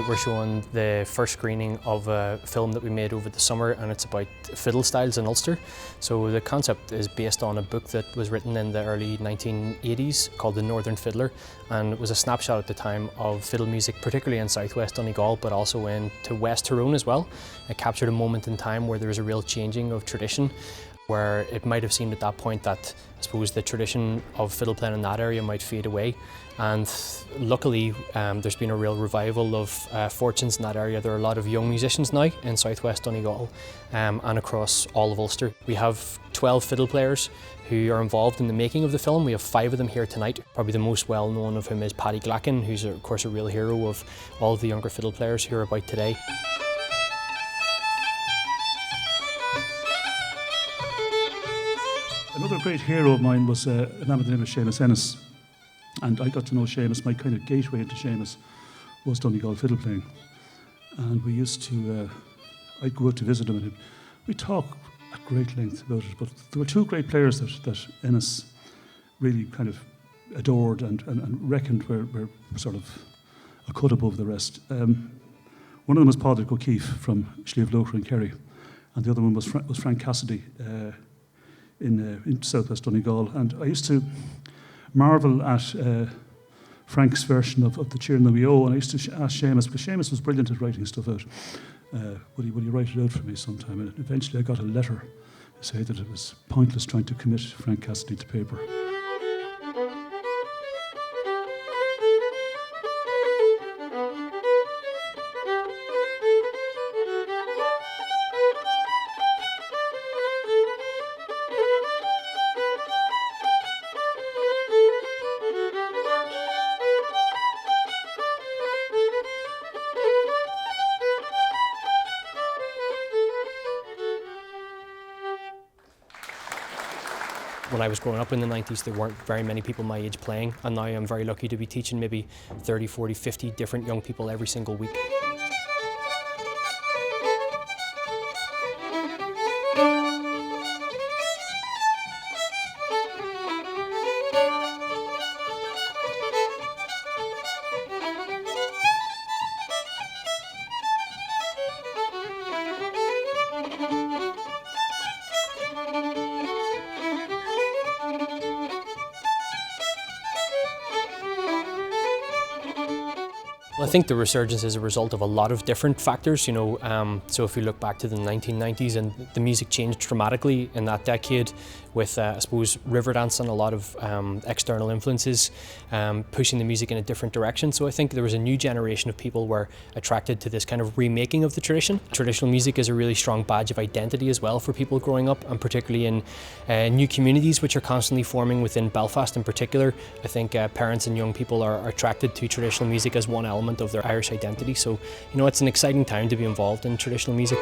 Tonight we're showing the first screening of a film that we made over the summer, and it's about fiddle styles in Ulster. So the concept is based on a book that was written in the early 1980s called The Northern Fiddler, and it was a snapshot at the time of fiddle music, particularly in southwest Donegal, but also into West Tyrone as well. It captured a moment in time where there was a real changing of tradition, where it might have seemed at that point that I suppose the tradition of fiddle playing in that area might fade away. And luckily there's been a real revival of fortunes in that area. There are a lot of young musicians now in southwest Donegal and across all of Ulster. We have 12 fiddle players who are involved in the making of the film. We have 5 of them here tonight. Probably the most well known of whom is Paddy Glackin, who's of course a real hero of all of the younger fiddle players who are about today. Another great hero of mine was a man by the name of Ceol An, and I got to know Seamus. My kind of gateway into Seamus was Donegal fiddle playing, and we used to, I'd go out to visit him and we'd talk at great length about it, but there were 2 great players that Ennis really kind of adored and reckoned were sort of a cut above the rest. One of them was Paddy O'Keefe from Sliabh in Kerry, and the other one was Frank Cassidy in southwest Donegal. And I used to marvel at Frank's version of the Ceol An Northern, and I used to ask Seamus, because Seamus was brilliant at writing stuff out, would he write it out for me sometime? And eventually I got a letter to say that it was pointless trying to commit Frank Cassidy to paper. When I was growing up in the 90s, there weren't very many people my age playing, and now I'm very lucky to be teaching maybe 30, 40, 50 different young people every single week. Well, I think the resurgence is a result of a lot of different factors, you know. So if you look back to the 1990s, and the music changed dramatically in that decade with, I suppose, river dance and a lot of external influences pushing the music in a different direction. So I think there was a new generation of people were attracted to this kind of remaking of the tradition. Traditional music is a really strong badge of identity as well for people growing up, and particularly in new communities which are constantly forming within Belfast in particular. I think parents and young people are attracted to traditional music as one element of their Irish identity. So, you know, it's an exciting time to be involved in traditional music.